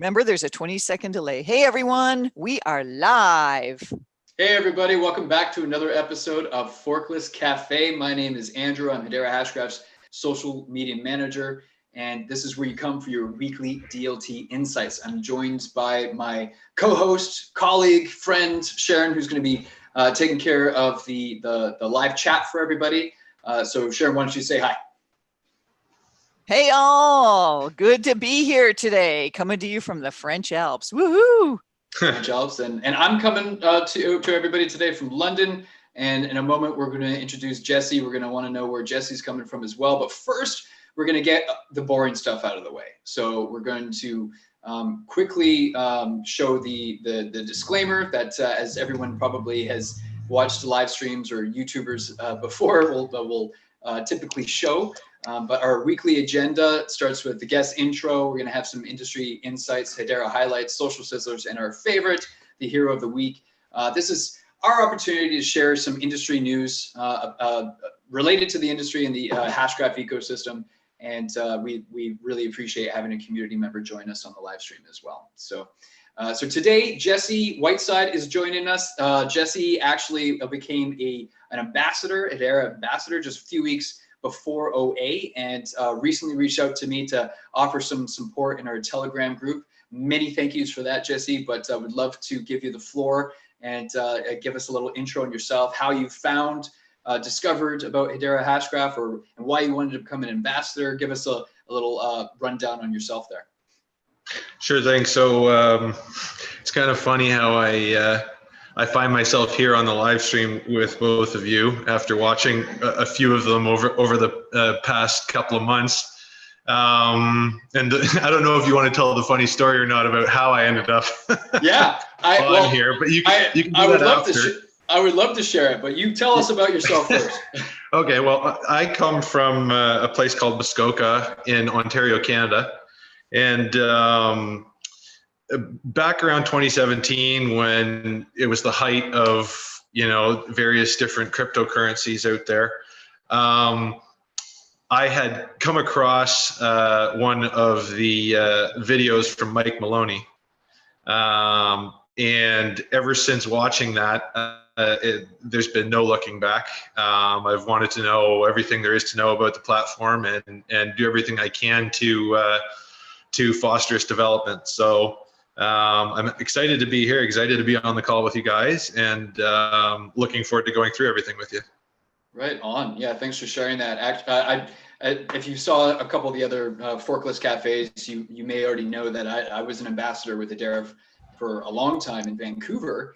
Remember, there's a 20-second delay. Hey, everyone, we are live. Hey, everybody. Welcome back to another episode of Forkless Cafe. My name is Andrew. I'm Hedera Hashgraph's social media manager, and this is where you come for your weekly DLT insights. I'm joined by my co-host, colleague, friend, Sharon, who's going to be taking care of the live chat for everybody. So, Sharon, why don't you say hi? Hey, all. Good to be here today. Coming to you from the French Alps. Woohoo! French Alps. And I'm coming to everybody today from London. And in a moment, we're going to introduce Jesse. We're going to want to know where Jesse's coming from as well. But first, we're going to get the boring stuff out of the way. So we're going to quickly show the disclaimer that as everyone probably has watched live streams or YouTubers before, will typically show. But our weekly agenda starts with the guest intro. We're going to have some industry insights, Hedera highlights, social sizzlers, and our favorite, the hero of the week. This is our opportunity to share some industry news related to the industry and the Hashgraph ecosystem. And we really appreciate having a community member join us on the live stream as well. So today, Jesse Whiteside is joining us. Jesse actually became an ambassador, Hedera ambassador, just a few weeks before OA, and recently reached out to me to offer some support in our Telegram group. Many thank yous for that, Jesse, but I would love to give you the floor and give us a little intro on yourself, how you found, discovered about Hedera Hashgraph, and why you wanted to become an ambassador. Give us a little rundown on yourself there. Sure thing. So it's kind of funny how I find myself here on the live stream with both of you after watching a few of them over the past couple of months. And I don't know if you want to tell the funny story or not about how I ended up on here, but you can do that after. I would love to share it, but you tell us about yourself first. Okay, well, I come from a place called Muskoka in Ontario, Canada. And back around 2017, when it was the height of, various different cryptocurrencies out there, I had come across one of the videos from Mike Maloney. And ever since watching that, there's been no looking back. I've wanted to know everything there is to know about the platform and do everything I can to foster its development. So I'm excited to be here, excited to be on the call with you guys, and looking forward to going through everything with you. Right on. Yeah, thanks for sharing that. If you saw a couple of the other Forkless Cafes, you may already know that I was an ambassador with Hedera for a long time in Vancouver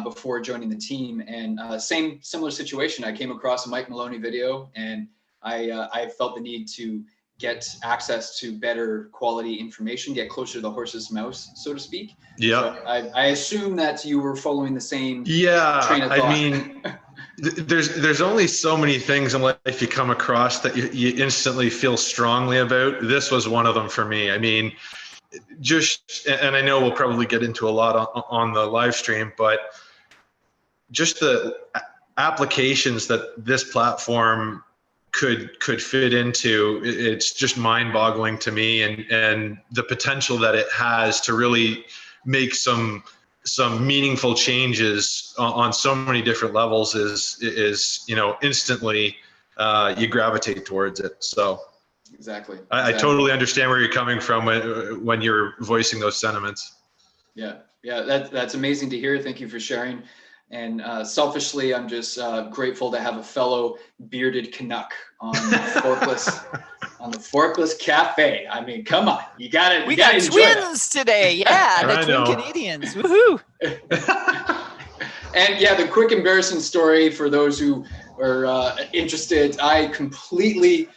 before joining the team. And similar situation. I came across a Mike Maloney video, and I felt the need to get access to better quality information, get closer to the horse's mouth, so to speak. Yeah. So I assume that you were following the same train of thought. I mean, there's only so many things in life you come across that you instantly feel strongly about. This was one of them for me. I mean, and I know we'll probably get into a lot on the live stream, but just the applications that this platform could fit into, it's just mind-boggling to me, and the potential that it has to really make some meaningful changes on so many different levels is instantly you gravitate towards it. So exactly. I totally understand where you're coming from when you're voicing those sentiments. Yeah, that's amazing to hear. Thank you for sharing. And selfishly, I'm just grateful to have a fellow bearded Canuck on the Forkless Cafe. I mean, come on, you got it. We got twins today. Yeah, the twin Canadians. Woohoo! And yeah, the quick embarrassing story for those who are interested. I completely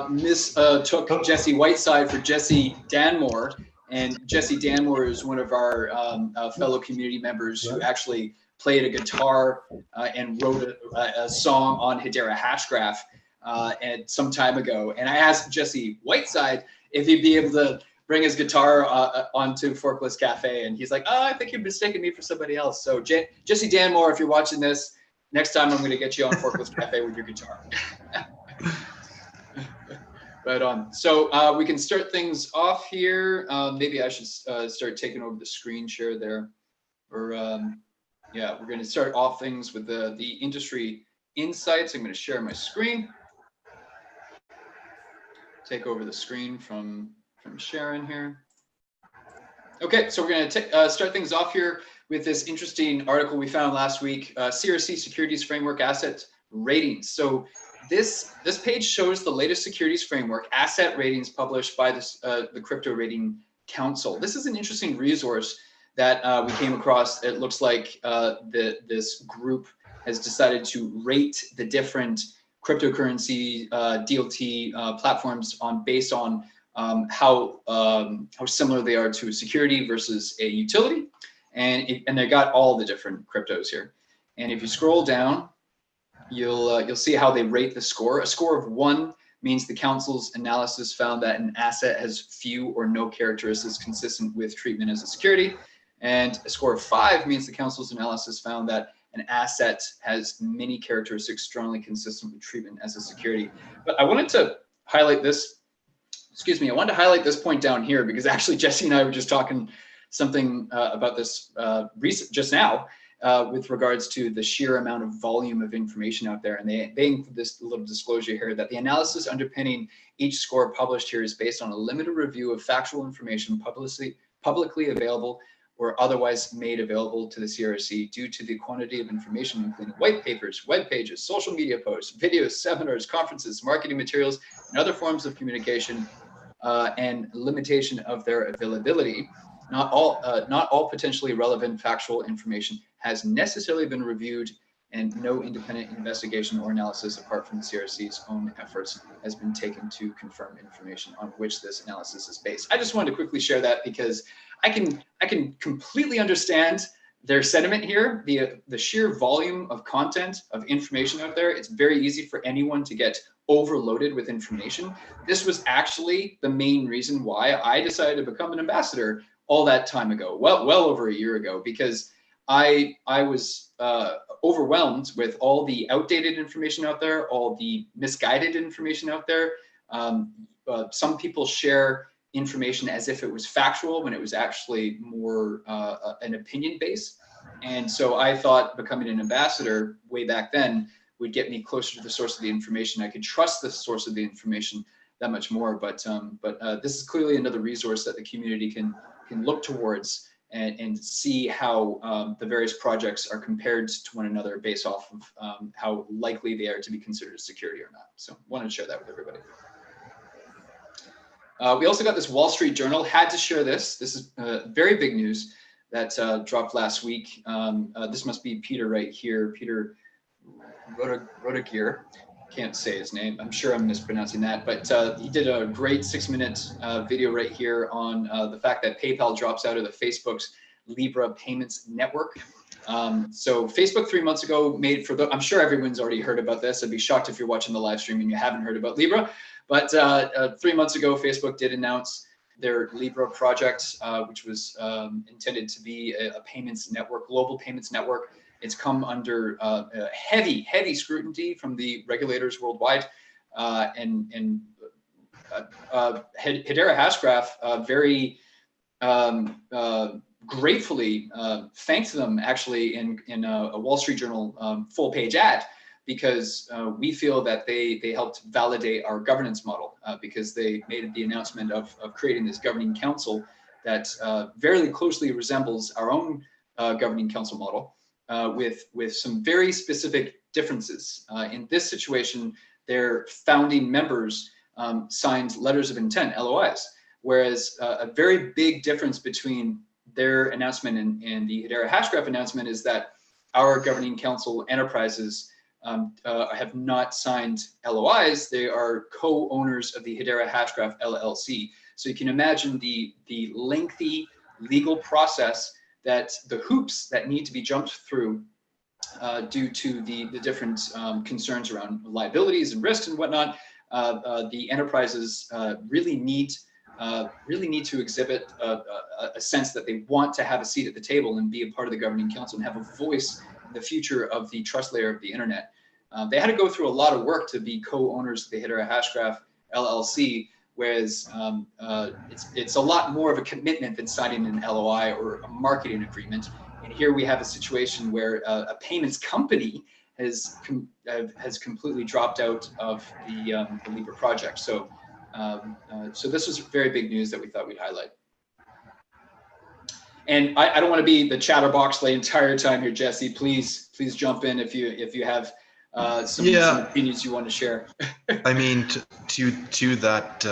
mistook Jesse Whiteside for Jesse Danmore, and Jesse Danmore is one of our fellow community members who actually played a guitar and wrote a song on Hedera Hashgraph and some time ago. And I asked Jesse Whiteside if he'd be able to bring his guitar onto Forkless Cafe, and he's like, "Oh, I think you're mistaking me for somebody else." So Jesse Danmore, if you're watching this, next time I'm going to get you on Forkless Cafe with your guitar. Right on. So we can start things off here. Maybe I should start taking over the screen share there. Or yeah, we're going to start off things with the industry insights. I'm going to share my screen. Take over the screen from Sharon here. Okay, so we're going to start things off here with this interesting article we found last week, CRC Securities Framework Asset Ratings. So this page shows the latest securities framework asset ratings published by the Crypto Rating Council. This is an interesting resource that we came across. It looks like this group has decided to rate the different cryptocurrency DLT platforms based on how similar they are to a security versus a utility, and they got all the different cryptos here. And if you scroll down, you'll see how they rate the score. A score of 1 means the council's analysis found that an asset has few or no characteristics consistent with treatment as a security, and a score of 5 means the council's analysis found that an asset has many characteristics strongly consistent with treatment as a security. But I wanted to highlight this. Excuse me, I wanted to highlight this point down here because actually Jesse and I were just talking something about this just now with regards to the sheer amount of volume of information out there. And they include this little disclosure here that the analysis underpinning each score published here is based on a limited review of factual information publicly available or otherwise made available to the CRC due to the quantity of information, including white papers, web pages, social media posts, videos, seminars, conferences, marketing materials, and other forms of communication, and limitation of their availability. Not all potentially relevant factual information has necessarily been reviewed, and no independent investigation or analysis apart from the CRC's own efforts has been taken to confirm information on which this analysis is based. I just wanted to quickly share that because I can completely understand their sentiment here. The sheer volume of content, of information out there, it's very easy for anyone to get overloaded with information. This was actually the main reason why I decided to become an ambassador all that time ago, well over a year ago, because I was overwhelmed with all the outdated information out there, all the misguided information out there. Some people share information as if it was factual when it was actually more an opinion base. And so I thought becoming an ambassador way back then would get me closer to the source of the information. I could trust the source of the information that much more. But this is clearly another resource that the community can look towards and see how the various projects are compared to one another based off of how likely they are to be considered a security or not. So wanted to share that with everybody. We also got this Wall Street Journal, had to share this. This is very big news that dropped last week. This must be Peter right here, Peter Rodegear. Can't say his name. I'm sure I'm mispronouncing that, but he did a great 6-minute video right here on the fact that PayPal drops out of the Facebook's Libre payments network. So Facebook 3 months ago made I'm sure everyone's already heard about this. I'd be shocked if you're watching the live stream and you haven't heard about Libre. But 3 months ago, Facebook did announce their Libre project, which was intended to be a payments network, global payments network. It's come under heavy scrutiny from the regulators worldwide, and Hedera Hashgraph very gratefully thanked them actually in a Wall Street Journal full-page ad, because we feel that they helped validate our governance model because they made the announcement of creating this governing council that very closely resembles our own governing council model. With some very specific differences. In this situation, their founding members signed letters of intent, LOIs, whereas a very big difference between their announcement and the Hedera Hashgraph announcement is that our governing council enterprises have not signed LOIs. They are co-owners of the Hedera Hashgraph LLC. So you can imagine the lengthy legal process, that the hoops that need to be jumped through due to the different concerns around liabilities and risks and whatnot. The enterprises really need to exhibit a sense that they want to have a seat at the table and be a part of the governing council and have a voice in the future of the trust layer of the internet. They had to go through a lot of work to be co-owners of the Hedera Hashgraph LLC, whereas it's a lot more of a commitment than signing an LOI or a marketing agreement. And here we have a situation where a payments company has completely dropped out of the Libre project. So this was very big news that we thought we'd highlight. And I don't want to be the chatterbox the entire time here, Jesse. Please jump in if you have some opinions you want to share. I mean, to that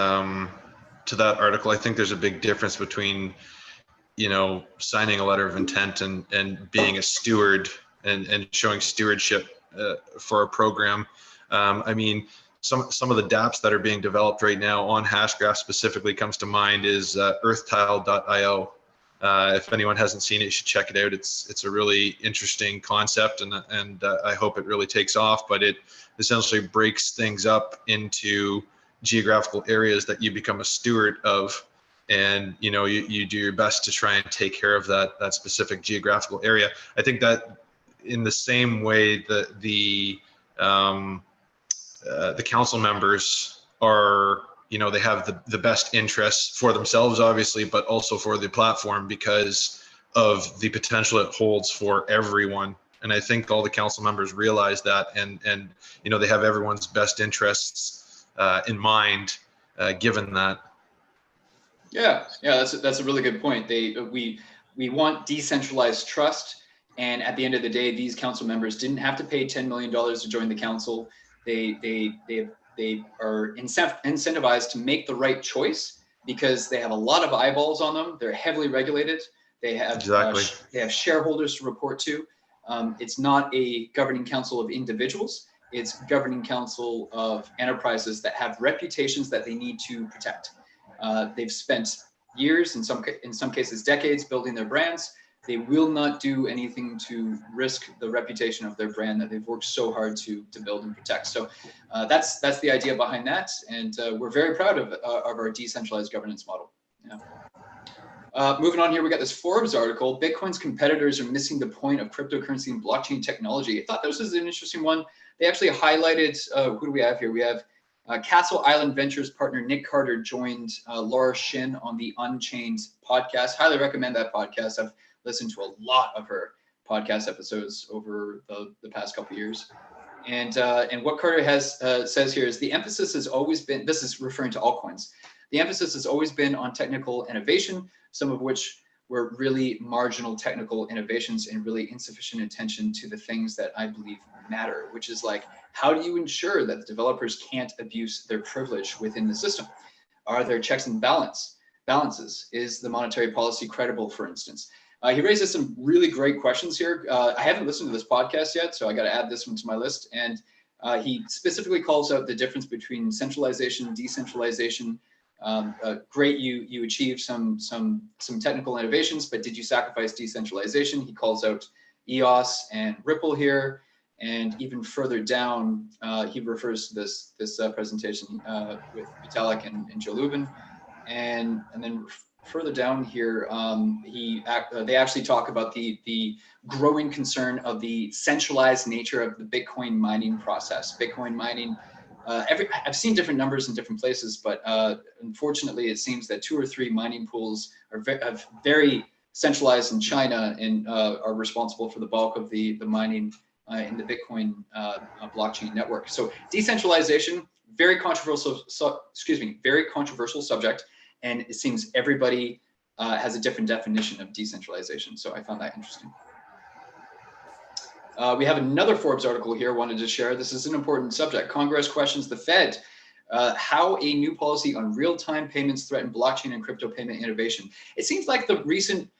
article, I think there's a big difference between, you know, signing a letter of intent and being a steward and showing stewardship for a program. I mean, some of the dApps that are being developed right now on Hashgraph specifically comes to mind is earthtile.io. If anyone hasn't seen it, you should check it out. It's a really interesting concept, and I hope it really takes off. But it essentially breaks things up into geographical areas that you become a steward of, and you know you do your best to try and take care of that specific geographical area. I think that in the same way that the council members are, you know, they have the best interests for themselves, obviously, but also for the platform because of the potential it holds for everyone. And I think all the council members realize that, and you know, they have everyone's best interests in mind, given that. Yeah, that's a really good point. We want decentralized trust, and at the end of the day, these council members didn't have to pay $10 million to join the council. They are incentivized to make the right choice because they have a lot of eyeballs on them. They're heavily regulated. They have they have shareholders to report to. It's not a governing council of individuals. It's governing council of enterprises that have reputations that they need to protect. They've spent years, in some cases decades, building their brands. They will not do anything to risk the reputation of their brand that they've worked so hard to build and protect. So that's the idea behind that, and we're very proud of our decentralized governance model. Yeah. Moving on here, we got this Forbes article. Bitcoin's competitors are missing the point of cryptocurrency and blockchain technology. I thought this was an interesting one. They actually highlighted, who do we have here? We have Castle Island Ventures partner Nick Carter joined Laura Shin on the Unchained podcast. Highly recommend that podcast. I've listened to a lot of her podcast episodes over the past couple of years. And what Carter says here is the emphasis has always been, this is referring to altcoins, the emphasis has always been on technical innovation, some of which were really marginal technical innovations and really insufficient attention to the things that I believe matter, which is like, how do you ensure that the developers can't abuse their privilege within the system? Are there checks and balances? Is the monetary policy credible, for instance? He raises some really great questions here. I haven't listened to this podcast yet, so I got to add this one to my list. And he specifically calls out the difference between centralization and decentralization. Great, you achieved some technical innovations, but did you sacrifice decentralization? He calls out EOS and Ripple here, and even further down, he refers to this presentation with Vitalik and Joe Lubin, and then further down here, they actually talk about the growing concern of the centralized nature of the Bitcoin mining process. Bitcoin mining. I've seen different numbers in different places, but unfortunately, it seems that 2 or 3 mining pools are very centralized in China and are responsible for the bulk of the mining in the Bitcoin blockchain network. So decentralization, very controversial subject, and it seems everybody has a different definition of decentralization. So I found that interesting. We have another Forbes article here I wanted to share. This is an important subject. Congress questions the Fed. How a new policy on real-time payments threaten blockchain and crypto payment innovation. It seems like the recent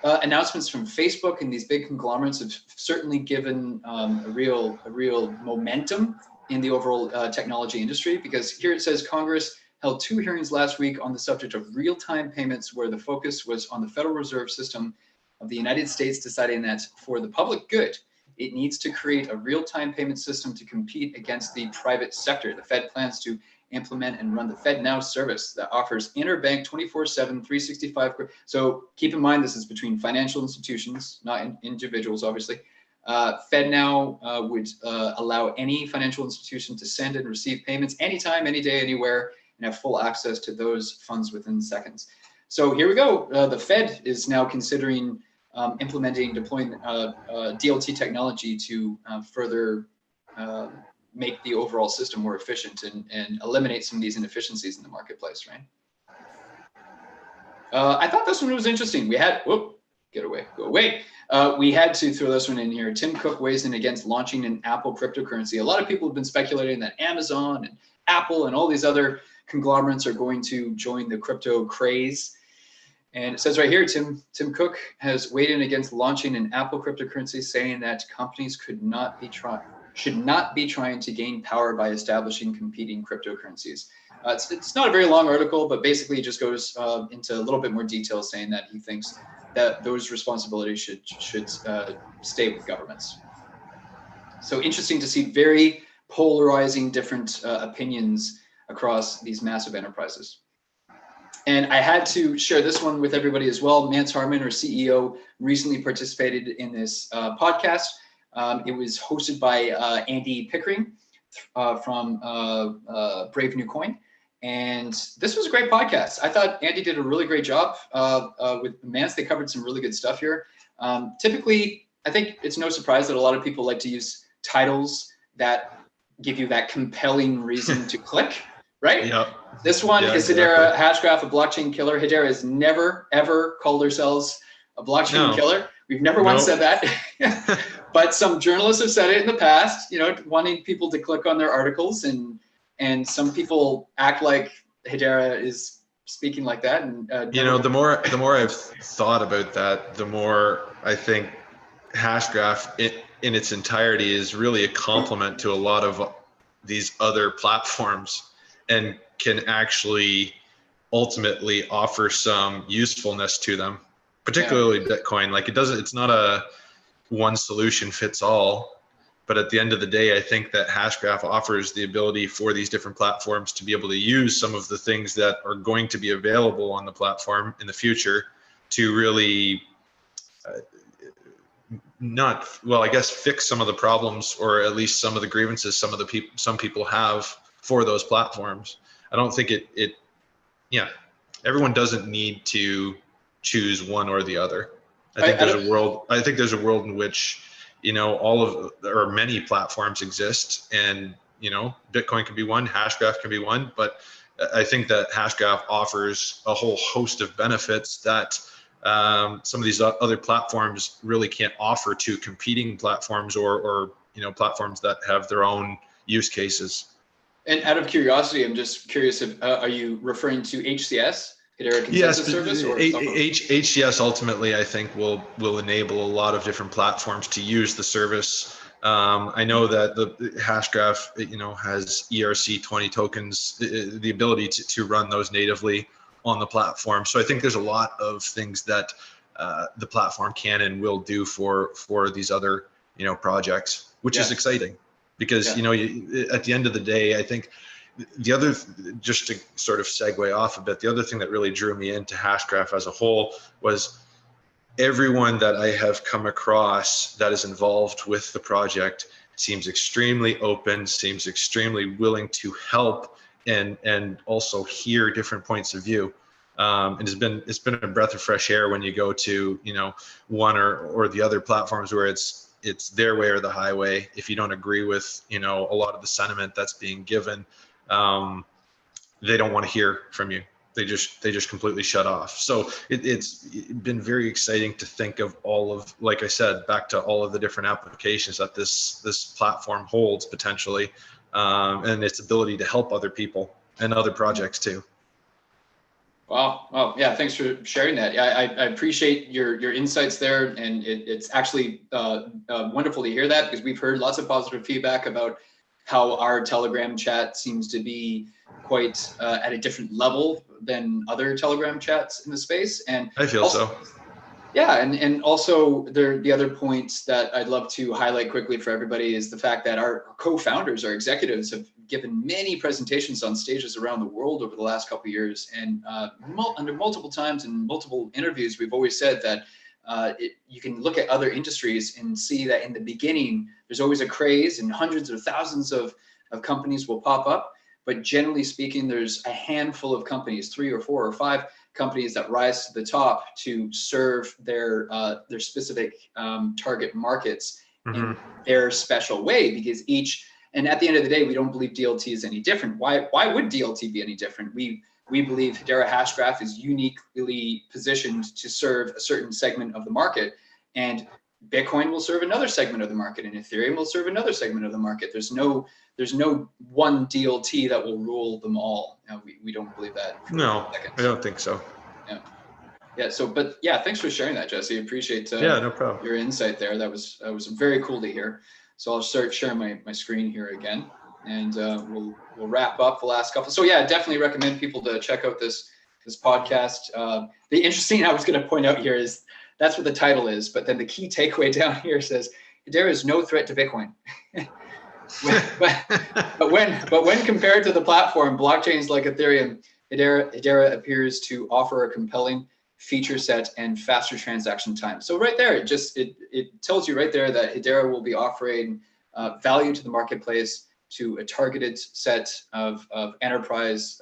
announcements from Facebook and these big conglomerates have certainly given a real momentum in the overall technology industry, because here it says Congress held 2 hearings last week on the subject of real-time payments, where the focus was on the Federal Reserve System of the United States deciding that for the public good, it needs to create a real-time payment system to compete against the private sector. The Fed plans to implement and run the FedNow service that offers interbank 24/7, 365. So keep in mind, this is between financial institutions, not individuals, obviously. FedNow would allow any financial institution to send and receive payments anytime, any day, anywhere, and have full access to those funds within seconds. So here we go. The Fed is now considering deploying DLT technology to further make the overall system more efficient and eliminate some of these inefficiencies in the marketplace, right? I thought this one was interesting. We had, whoop, get away, go away. We had to throw this one in here. Tim Cook weighs in against launching an Apple cryptocurrency. A lot of people have been speculating that Amazon and Apple and all these other conglomerates are going to join the crypto craze. And it says right here, Tim Cook has weighed in against launching an Apple cryptocurrency, saying that companies should not be trying to gain power by establishing competing cryptocurrencies. It's not a very long article, but basically it just goes into a little bit more detail, saying that he thinks that those responsibilities should stay with governments. So interesting to see very polarizing different opinions across these massive enterprises. And I had to share this one with everybody as well. Nance, Harmon, our CEO, recently participated in this podcast. It was hosted by Andy Pickering from Brave New Coin. And this was a great podcast. I thought Andy did a really great job with Nance. They covered some really good stuff here. Typically, I think it's no surprise that a lot of people like to use titles that give you that compelling reason to click, right? Yep. This one is exactly. Hedera, Hashgraph, a blockchain killer. Hedera has never, ever called ourselves a blockchain killer. We've never once said that. But some journalists have said it in the past, wanting people to click on their articles, and some people act like Hedera is speaking like that. And the more I've thought about that, the more I think Hashgraph in its entirety is really a complement to a lot of these other platforms, and can actually ultimately offer some usefulness to them, particularly Bitcoin. Like it's not a one solution fits all, but at the end of the day, I think that Hashgraph offers the ability for these different platforms to be able to use some of the things that are going to be available on the platform in the future to really fix some of the problems, or at least some of the grievances some people have for those platforms. I don't think everyone doesn't need to choose one or the other. I think there's a world in which, many platforms exist, and, Bitcoin can be one, Hashgraph can be one, but I think that Hashgraph offers a whole host of benefits that some of these other platforms really can't offer to competing platforms or platforms that have their own use cases. And out of curiosity, I'm just curious, are you referring to HCS, Hedera Consensus Service? Or HCS ultimately, I think, will enable a lot of different platforms to use the service. I know that the Hashgraph, has ERC20 tokens, the ability to run those natively on the platform. So I think there's a lot of things that the platform can and will do for these other, projects, which is exciting. Because, at the end of the day, I think the other, just to sort of segue off a bit, the other thing that really drew me into Hashgraph as a whole was everyone that I have come across that is involved with the project seems extremely open, seems extremely willing to help and also hear different points of view. And it's been a breath of fresh air when you go to, one or the other platforms where it's their way or the highway. If you don't agree with, a lot of the sentiment that's being given, they don't want to hear from you. They just completely shut off. So it's been very exciting to think of all of, like I said, back to all of the different applications that this platform holds potentially, and its ability to help other people and other projects too. Wow. Yeah. Thanks for sharing that. I appreciate your insights there. And it's actually wonderful to hear that, because we've heard lots of positive feedback about how our Telegram chat seems to be quite at a different level than other Telegram chats in the space. And I feel so. Yeah. And also the other points that I'd love to highlight quickly for everybody is the fact that our co-founders, our executives, have given many presentations on stages around the world over the last couple of years. And under multiple times and multiple interviews, we've always said that you can look at other industries and see that in the beginning, there's always a craze and hundreds or thousands of companies will pop up. but generally speaking, there's a handful of companies, 3 or 4 or 5 companies that rise to the top to serve their specific target markets in their special way, because and at the end of the day, we don't believe DLT is any different. Why would DLT be any different? We believe Hedera Hashgraph is uniquely positioned to serve a certain segment of the market, and Bitcoin will serve another segment of the market, and Ethereum will serve another segment of the market. There's no one DLT that will rule them all. We don't believe that. No, I don't think so. Yeah. So, but yeah, thanks for sharing that, Jesse. Appreciate no problem. Your insight there. That was very cool to hear. So I'll start sharing my screen here again, and we'll wrap up the last couple. So yeah, definitely recommend people to check out this podcast. The interesting I was going to point out here is that's what the title is, but then the key takeaway down here says Hedera is no threat to Bitcoin. but when compared to the platform, blockchains like Ethereum, Hedera appears to offer a compelling feature set and faster transaction time. So right there, it tells you right there that Hedera will be offering value to the marketplace to a targeted set of enterprise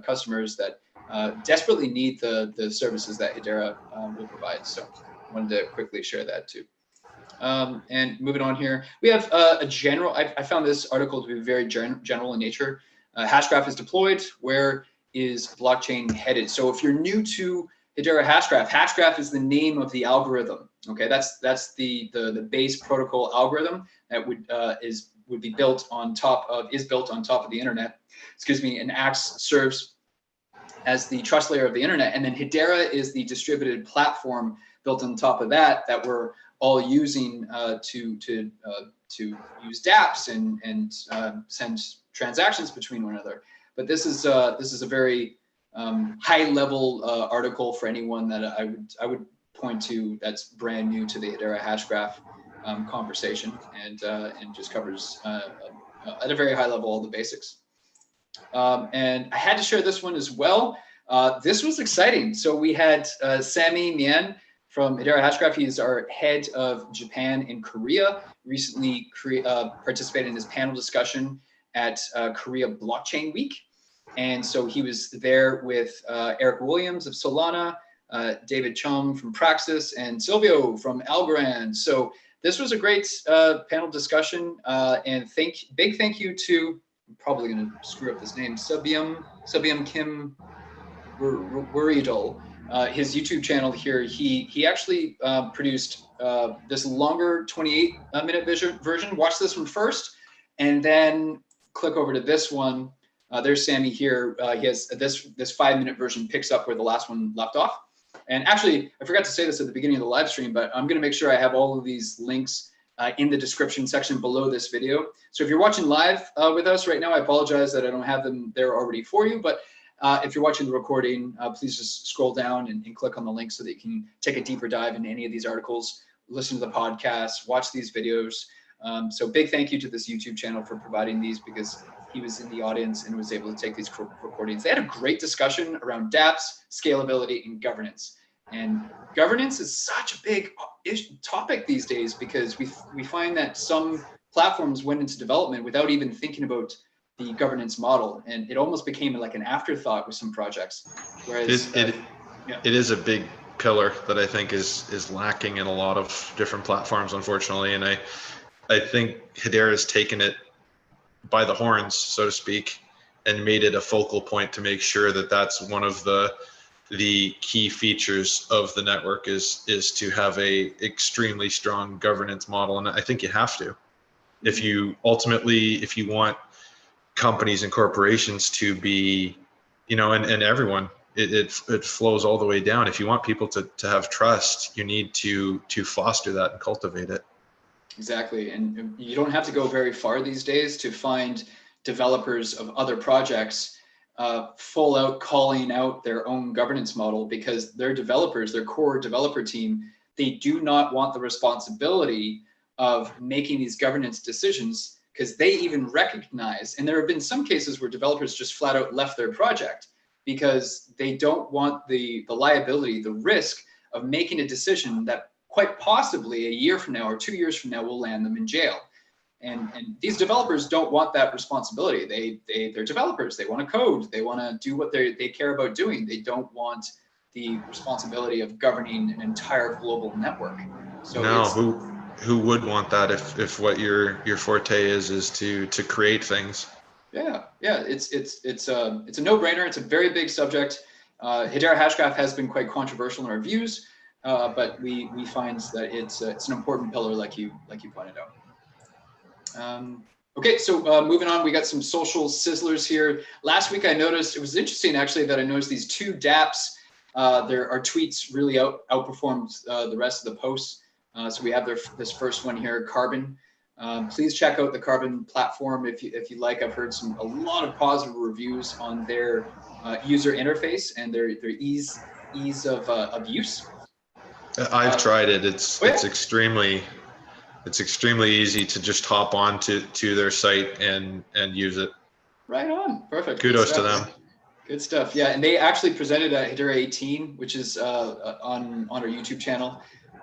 customers that desperately need the services that Hedera will provide. So I wanted to quickly share that too. And moving on here, we have a general, I found this article to be very general in nature. Hashgraph is deployed. Where is blockchain headed? So if you're new to Hedera Hashgraph is the name of the algorithm. Okay, that's the base protocol algorithm that would be built on top of the internet. Excuse me, and serves as the trust layer of the internet, and then Hedera is the distributed platform built on top of that we're all using to use dApps and send transactions between one another. But this is a very high level article for anyone that I would point to that's brand new to the Hedera Hashgraph conversation, and just covers at a very high level all the basics. And I had to share this one as well. This was exciting. So we had Sami Mian from Hedera Hashgraph. He's our head of Japan and Korea. Recently participated in this panel discussion at Korea Blockchain Week. And so he was there with Eric Williams of Solana, David Chung from Praxis, and Silvio from Algorand. So this was a great panel discussion. And big thank you to, I'm probably going to screw up this name, Subyum Kim Wuridol. His YouTube channel here, he actually produced this longer 28-minute version. Watch this one first, and then click over to this one. There's Sammy here. He has this 5-minute version picks up where the last one left off. And actually, I forgot to say this at the beginning of the live stream, but I'm going to make sure I have all of these links in the description section below this video. So if you're watching live with us right now, I apologize that I don't have them there already for you. But if you're watching the recording, please just scroll down and click on the link so that you can take a deeper dive into any of these articles, listen to the podcast, watch these videos. So big thank you to this YouTube channel for providing these, because he was in the audience and was able to take these recordings. They had a great discussion around dApps, scalability, and governance. And governance is such a big topic these days, because we find that some platforms went into development without even thinking about the governance model, and it almost became like an afterthought with some projects. Whereas it is a big pillar that I think is lacking in a lot of different platforms, unfortunately. And I think Hedera has taken it by the horns, so to speak, and made it a focal point to make sure that that's one of the key features of the network is to have a extremely strong governance model. And I think you have to, if you want companies and corporations to be, and everyone, it flows all the way down. If you want people to have trust, you need to foster that and cultivate it. Exactly. And you don't have to go very far these days to find developers of other projects full out calling out their own governance model, because their developers, their core developer team, they do not want the responsibility of making these governance decisions, because they even recognize, and there have been some cases where developers just flat out left their project because they don't want the liability, the risk of making a decision that quite possibly a year from now or 2 years from now will land them in jail. And these developers don't want that responsibility. They're developers. They want to code. They want to do what they care about doing. They don't want the responsibility of governing an entire global network. So no, who would want that if what your forte is to create things? Yeah, it's a no-brainer. It's a very big subject. Hedera Hashgraph has been quite controversial in our views, but we find that it's an important pillar, like you pointed out. Okay, so moving on, we got some social sizzlers here. Last week I noticed, it was interesting actually, that I noticed these two dApps, our tweets really outperformed the rest of the posts. So we have this first one here, Carbon. Please check out the Carbon platform if you like. I've heard a lot of positive reviews on their user interface and their ease of use. I've tried it. It's extremely easy to just hop on to their site and use it. Right on. Perfect. Kudos to them. Good stuff. Yeah, and they actually presented at Hedera 18, which is on our YouTube channel.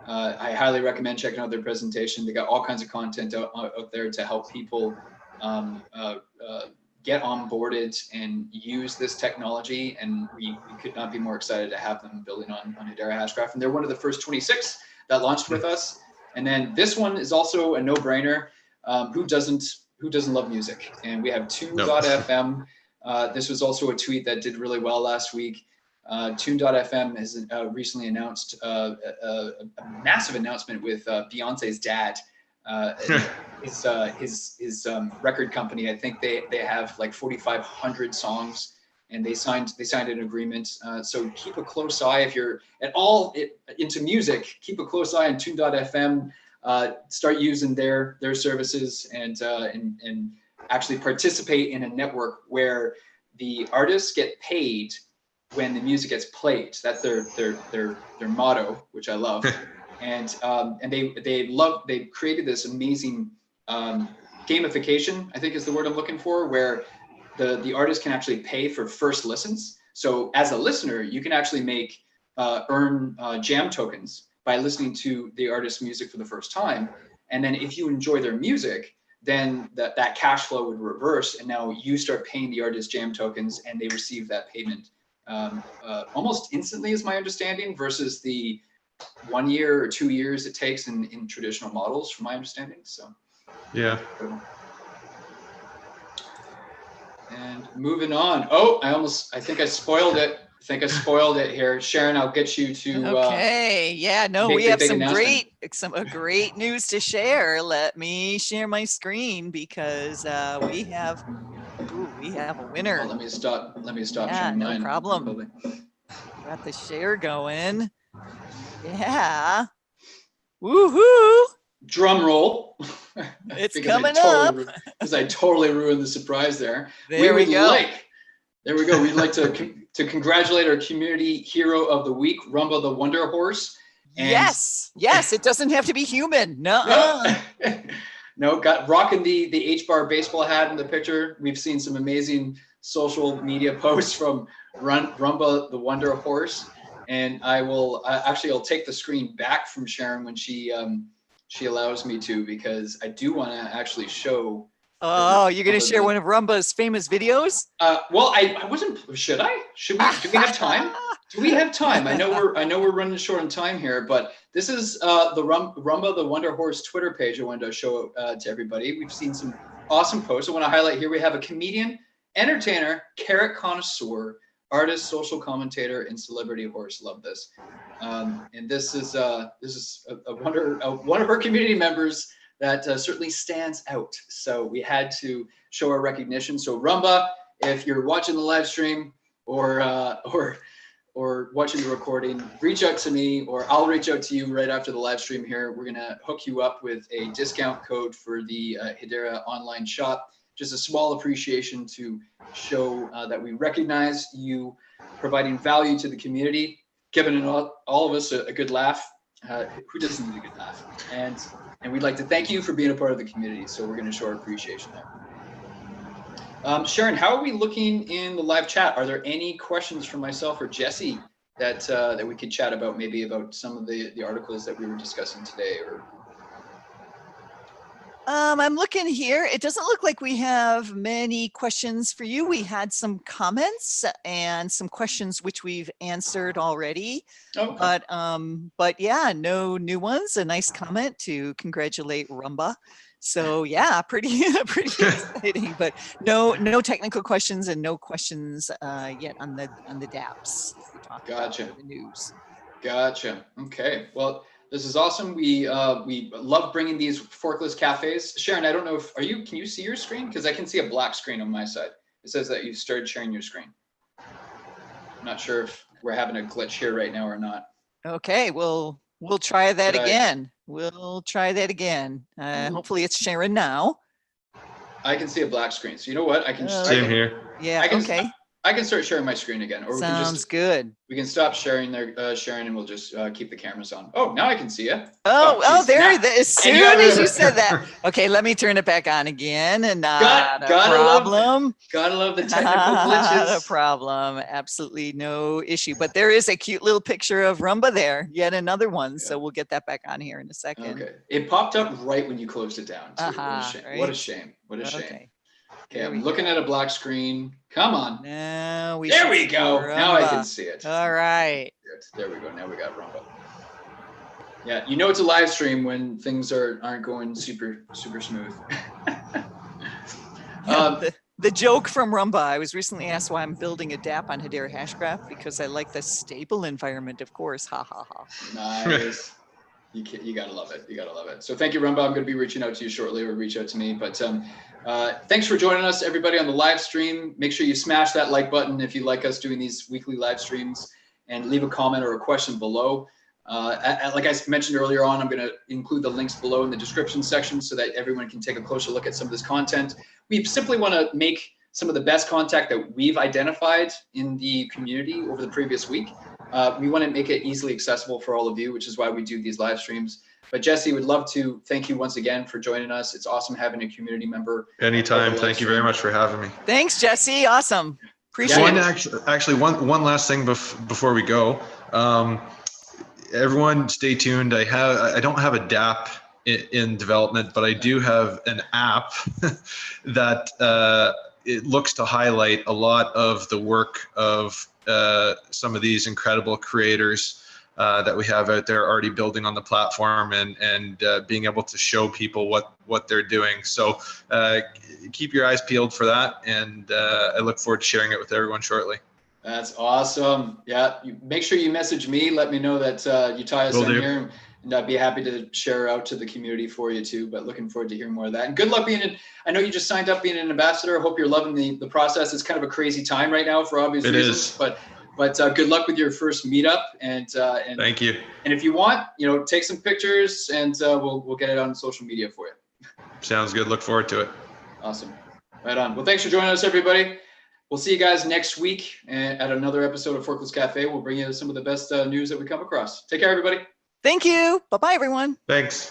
I highly recommend checking out their presentation. They got all kinds of content out there to help people get onboarded and use this technology. And we could not be more excited to have them building on Hedera Hashgraph. And they're one of the first 26 that launched with us. And then this one is also a no-brainer. Who doesn't love music? And we have Tune.fm. This was also a tweet that did really well last week. Tune.fm has recently announced a massive announcement with Beyonce's dad. His record company. I think they have like 4,500 songs, and they signed an agreement. So keep a close eye if you're at all into music. Keep a close eye on Tune.fm. Start using their services and actually participate in a network where the artists get paid when the music gets played. That's their motto, which I love. And they created this amazing gamification, I think is the word I'm looking for, where the artist can actually pay for first listens. So as a listener, you can actually earn jam tokens by listening to the artist's music for the first time. And then if you enjoy their music, then that cash flow would reverse, and now you start paying the artist jam tokens, and they receive that payment almost instantly, is my understanding, versus the 1 year or 2 years it takes in traditional models, from my understanding. So yeah. And moving on. Oh, I think I spoiled it. Here. Sharon, I'll get you to okay. Yeah, no, we have some great news to share. Let me share my screen because we have a winner. Oh, let me stop yeah, sharing no mine. problem. Got the share going. Yeah. Woohoo! Drum roll. It's coming up. Because I totally ruined the surprise there. There we go. There we go. We'd like to congratulate our community hero of the week, Rumba the Wonder Horse. And yes, it doesn't have to be human. No. Got rocking the H-bar baseball hat in the picture. We've seen some amazing social media posts from Rumba the Wonder Horse. And I'll take the screen back from Sharon when she allows me to, because I do want to actually show. Oh, you're going to share one of Rumba's famous videos? Well, I wasn't. Should I? Should we? Do we have time? Do we have time? I know we're running short on time here, but this is the Rumba the Wonder Horse Twitter page I wanted to show to everybody. We've seen some awesome posts. I want to highlight here. We have a comedian, entertainer, carrot connoisseur, artist, social commentator, and celebrity horse. Love this. And this is one of our community members that certainly stands out. So we had to show our recognition. So Rumba, if you're watching the live stream or watching the recording, reach out to me, or I'll reach out to you right after the live stream here. We're gonna hook you up with a discount code for the Hedera online shop. Just a small appreciation to show that we recognize you providing value to the community, giving all of us a good laugh. Who doesn't need a good laugh? And we'd like to thank you for being a part of the community. So we're going to show our appreciation there. Sharon, how are we looking in the live chat? Are there any questions from myself or Jesse that we could chat about, maybe about some of the articles that we were discussing today? Or I'm looking here. It doesn't look like we have many questions for you. We had some comments and some questions which we've answered already. Okay. But yeah, no new ones. A nice comment to congratulate Rumba. So yeah, pretty exciting. But no technical questions and no questions yet on the dApps. We talked Gotcha. about the news. Gotcha. Okay. Well, this is awesome. We love bringing these forkless cafes. Sharon, I don't know if can you see your screen? Because I can see a black screen on my side. It says that you've started sharing your screen. I'm not sure if we're having a glitch here right now or not. Okay, we'll try that again. We'll try that again. Hopefully it's sharing now. I can see a black screen. So you know what? I can Same here. Yeah. Okay. I can start sharing my screen again, or Sounds good. We can stop sharing sharing, and we'll just keep the cameras on. Oh, now I can see you. Oh, there! As soon as you said that, okay. Let me turn it back on again, and not a problem. Gotta love the technical glitches. Not a problem. Absolutely no issue. But there is a cute little picture of Rumba there. Yet another one. Yeah. So we'll get that back on here in a second. Okay. It popped up right when you closed it down. Too. Right? What a shame. What a shame. Okay. Okay, I'm looking at a black screen. Come on. Now there we go. Rumba. Now I can see it. All right. There we go. Now we got Rumba. Yeah, you know it's a live stream when things aren't going super smooth. The joke from Rumba, I was recently asked why I'm building a dApp on Hedera Hashgraph because I like the stable environment, of course. Ha ha ha. Nice. You gotta love it. You gotta love it. So thank you, Rumba. I'm gonna be reaching out to you shortly, or reach out to me. But thanks for joining us, everybody, on the live stream. Make sure you smash that like button if you like us doing these weekly live streams, and leave a comment or a question below. Like I mentioned earlier on, I'm gonna include the links below in the description section so that everyone can take a closer look at some of this content. We simply wanna make some of the best content that we've identified in the community over the previous week. We want to make it easily accessible for all of you, which is why we do these live streams. But Jesse, would love to thank you once again for joining us. It's awesome having a community member. Anytime. Thank you very much for having me. Thanks, Jesse. Awesome. Appreciate it. Actually, one last thing before we go. Everyone stay tuned. I don't have a dApp in development, but I do have an app that it looks to highlight a lot of the work of some of these incredible creators that we have out there already building on the platform, and being able to show people what they're doing. So keep your eyes peeled for that, and I look forward to sharing it with everyone shortly. That's awesome. Yeah, make sure you message me. Let me know that you tie us in here, and I'd be happy to share out to the community for you too. But looking forward to hearing more of that. And good luck being in. I know you just signed up being an ambassador. I hope you're loving the process. It's kind of a crazy time right now for obvious reasons. But good luck with your first meetup. And thank you. And if you want, take some pictures, and we'll get it on social media for you. Sounds good. Look forward to it. Awesome. Right on. Well, thanks for joining us, everybody. We'll see you guys next week at another episode of Forkless Cafe. We'll bring you some of the best news that we come across. Take care, everybody. Thank you. Bye-bye, everyone. Thanks.